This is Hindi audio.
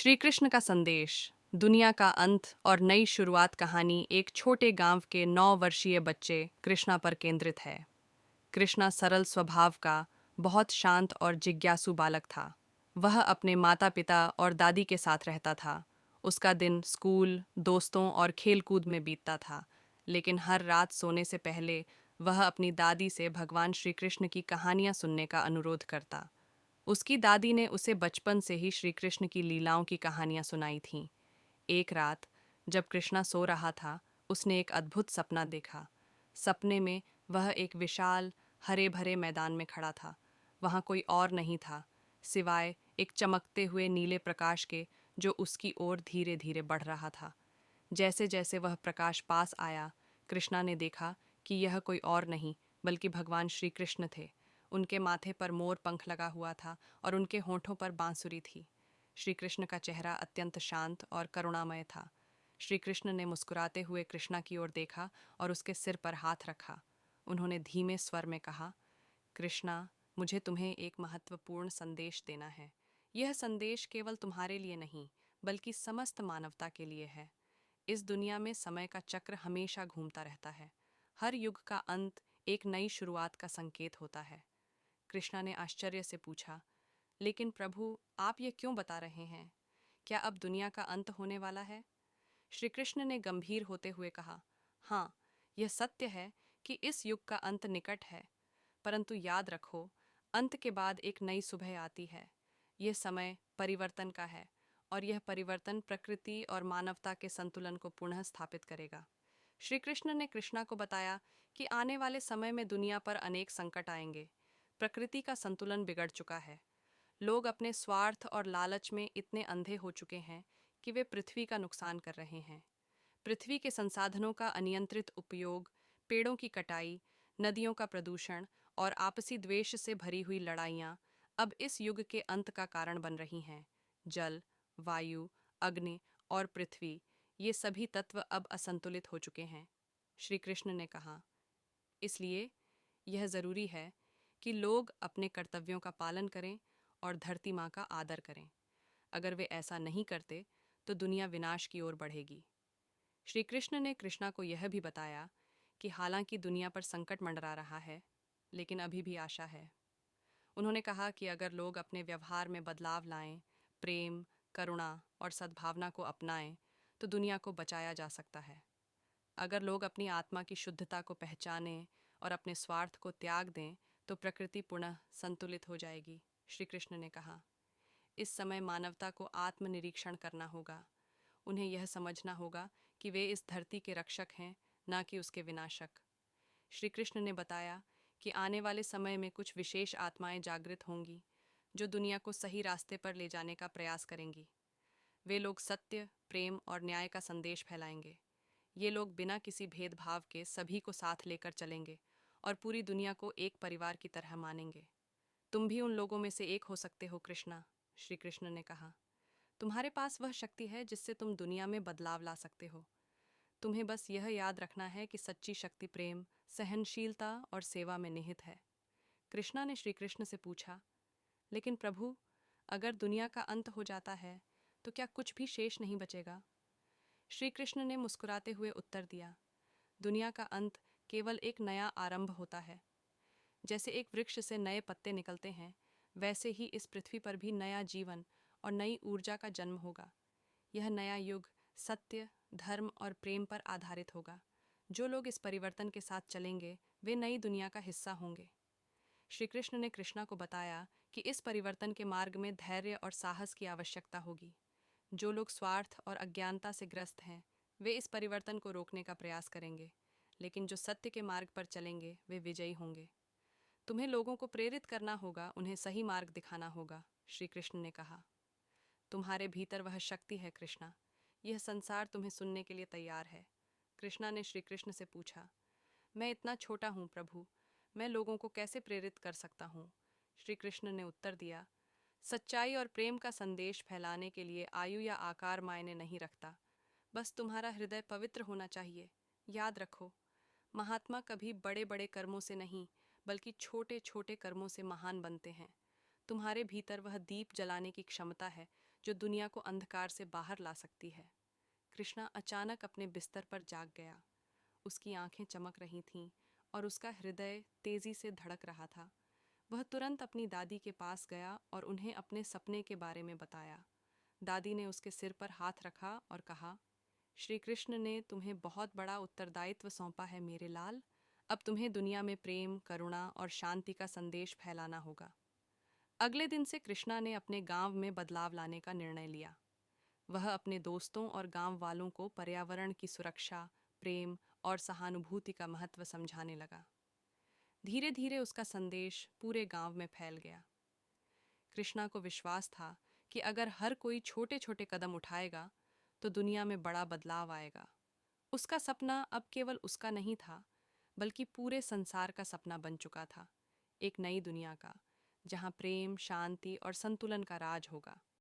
श्री कृष्ण का संदेश, दुनिया का अंत और नई शुरुआत कहानी एक छोटे गांव के 9 वर्षीय बच्चे कृष्णा पर केंद्रित है। कृष्णा सरल स्वभाव का, बहुत शांत और जिज्ञासु बालक था। वह अपने माता पिता और दादी के साथ रहता था। उसका दिन स्कूल, दोस्तों और खेलकूद में बीतता था, लेकिन हर रात सोने से पहले वह अपनी दादी से भगवान श्री कृष्ण की कहानियां सुनने का अनुरोध करता। उसकी दादी ने उसे बचपन से ही श्री कृष्ण की लीलाओं की कहानियां सुनाई थीं। एक रात जब कृष्णा सो रहा था, उसने एक अद्भुत सपना देखा। सपने में वह एक विशाल हरे भरे मैदान में खड़ा था। वहां कोई और नहीं था सिवाय एक चमकते हुए नीले प्रकाश के, जो उसकी ओर धीरे धीरे बढ़ रहा था। जैसे जैसे वह प्रकाश पास आया, कृष्णा ने देखा कि यह कोई और नहीं बल्कि भगवान श्री कृष्ण थे। उनके माथे पर मोर पंख लगा हुआ था और उनके होठों पर बांसुरी थी। श्री कृष्ण का चेहरा अत्यंत शांत और करुणामय था। श्री कृष्ण ने मुस्कुराते हुए कृष्णा की ओर देखा और उसके सिर पर हाथ रखा। उन्होंने धीमे स्वर में कहा, कृष्णा, मुझे तुम्हें एक महत्वपूर्ण संदेश देना है। यह संदेश केवल तुम्हारे लिए नहीं, बल्कि समस्त मानवता के लिए है। इस दुनिया में समय का चक्र हमेशा घूमता रहता है। हर युग का अंत एक नई शुरुआत का संकेत होता है। कृष्णा ने आश्चर्य से पूछा, लेकिन प्रभु, आप ये क्यों बता रहे हैं? क्या अब दुनिया का अंत होने वाला है? श्री कृष्ण ने गंभीर होते हुए कहा, हाँ, यह सत्य है कि इस युग का अंत निकट है, परंतु याद रखो, अंत के बाद एक नई सुबह आती है। यह समय परिवर्तन का है, और यह परिवर्तन प्रकृति और मानवता के संतुलन को पुनः स्थापित करेगा। श्री कृष्ण ने कृष्णा को बताया कि आने वाले समय में दुनिया पर अनेक संकट आएंगे। प्रकृति का संतुलन बिगड़ चुका है। लोग अपने स्वार्थ और लालच में इतने अंधे हो चुके हैं कि वे पृथ्वी का नुकसान कर रहे हैं। पृथ्वी के संसाधनों का अनियंत्रित उपयोग, पेड़ों की कटाई, नदियों का प्रदूषण और आपसी द्वेष से भरी हुई लड़ाइयाँ अब इस युग के अंत का कारण बन रही हैं। जल, वायु, अग्नि और पृथ्वी, ये सभी तत्व अब असंतुलित हो चुके हैं। श्री कृष्ण ने कहा, इसलिए यह ज़रूरी है कि लोग अपने कर्तव्यों का पालन करें और धरती माँ का आदर करें। अगर वे ऐसा नहीं करते तो दुनिया विनाश की ओर बढ़ेगी। श्री कृष्ण ने कृष्णा को यह भी बताया कि हालांकि दुनिया पर संकट मंडरा रहा है, लेकिन अभी भी आशा है। उन्होंने कहा कि अगर लोग अपने व्यवहार में बदलाव लाएं, प्रेम, करुणा और सद्भावना को अपनाएं, तो दुनिया को बचाया जा सकता है। अगर लोग अपनी आत्मा की शुद्धता को पहचानें और अपने स्वार्थ को त्याग दें, तो प्रकृति पुनः संतुलित हो जाएगी। श्री कृष्ण ने कहा, इस समय मानवता को आत्मनिरीक्षण करना होगा। उन्हें यह समझना होगा कि वे इस धरती के रक्षक हैं, न कि उसके विनाशक। श्री कृष्ण ने बताया कि आने वाले समय में कुछ विशेष आत्माएं जागृत होंगी, जो दुनिया को सही रास्ते पर ले जाने का प्रयास करेंगी। वे लोग सत्य, प्रेम और न्याय का संदेश फैलाएंगे। ये लोग बिना किसी भेदभाव के सभी को साथ लेकर चलेंगे और पूरी दुनिया को एक परिवार की तरह मानेंगे। तुम भी उन लोगों में से एक हो सकते हो कृष्णा, श्री कृष्ण ने कहा। तुम्हारे पास वह शक्ति है जिससे तुम दुनिया में बदलाव ला सकते हो। तुम्हें बस यह याद रखना है कि सच्ची शक्ति प्रेम, सहनशीलता और सेवा में निहित है। कृष्णा ने श्री कृष्ण से पूछा, लेकिन प्रभु, अगर दुनिया का अंत हो जाता है तो क्या कुछ भी शेष नहीं बचेगा? श्री कृष्ण ने मुस्कुराते हुए उत्तर दिया, दुनिया का अंत केवल एक नया आरंभ होता है। जैसे एक वृक्ष से नए पत्ते निकलते हैं, वैसे ही इस पृथ्वी पर भी नया जीवन और नई ऊर्जा का जन्म होगा। यह नया युग सत्य, धर्म और प्रेम पर आधारित होगा। जो लोग इस परिवर्तन के साथ चलेंगे, वे नई दुनिया का हिस्सा होंगे। श्री कृष्ण ने कृष्णा को बताया कि इस परिवर्तन के मार्ग में धैर्य और साहस की आवश्यकता होगी। जो लोग स्वार्थ और अज्ञानता से ग्रस्त हैं, वे इस परिवर्तन को रोकने का प्रयास करेंगे, लेकिन जो सत्य के मार्ग पर चलेंगे, वे विजयी होंगे। तुम्हें लोगों को प्रेरित करना होगा, उन्हें सही मार्ग दिखाना होगा, श्री कृष्ण ने कहा। तुम्हारे भीतर वह शक्ति है कृष्णा। यह संसार तुम्हें सुनने के लिए तैयार है। कृष्णा ने श्री कृष्ण से पूछा, मैं इतना छोटा हूँ प्रभु, मैं लोगों को कैसे प्रेरित कर सकता हूँ? श्री कृष्ण ने उत्तर दिया, सच्चाई और प्रेम का संदेश फैलाने के लिए आयु या आकार मायने नहीं रखता। बस तुम्हारा हृदय पवित्र होना चाहिए। याद रखो, महात्मा कभी बड़े बड़े कर्मों से नहीं, बल्कि छोटे छोटे कर्मों से महान बनते हैं। तुम्हारे भीतर वह दीप जलाने की क्षमता है जो दुनिया को अंधकार से बाहर ला सकती है। कृष्णा अचानक अपने बिस्तर पर जाग गया। उसकी आंखें चमक रही थीं और उसका हृदय तेजी से धड़क रहा था। वह तुरंत अपनी दादी के पास गया और उन्हें अपने सपने के बारे में बताया। दादी ने उसके सिर पर हाथ रखा और कहा, श्री कृष्ण ने तुम्हें बहुत बड़ा उत्तरदायित्व सौंपा है मेरे लाल। अब तुम्हें दुनिया में प्रेम, करुणा और शांति का संदेश फैलाना होगा। अगले दिन से कृष्णा ने अपने गांव में बदलाव लाने का निर्णय लिया। वह अपने दोस्तों और गांव वालों को पर्यावरण की सुरक्षा, प्रेम और सहानुभूति का महत्व समझाने लगा। धीरे धीरे उसका संदेश पूरे गांव में फैल गया। कृष्णा को विश्वास था कि अगर हर कोई छोटे छोटे कदम उठाएगा तो दुनिया में बड़ा बदलाव आएगा। उसका सपना अब केवल उसका नहीं था, बल्कि पूरे संसार का सपना बन चुका था। एक नई दुनिया का, जहां प्रेम, शांति और संतुलन का राज होगा।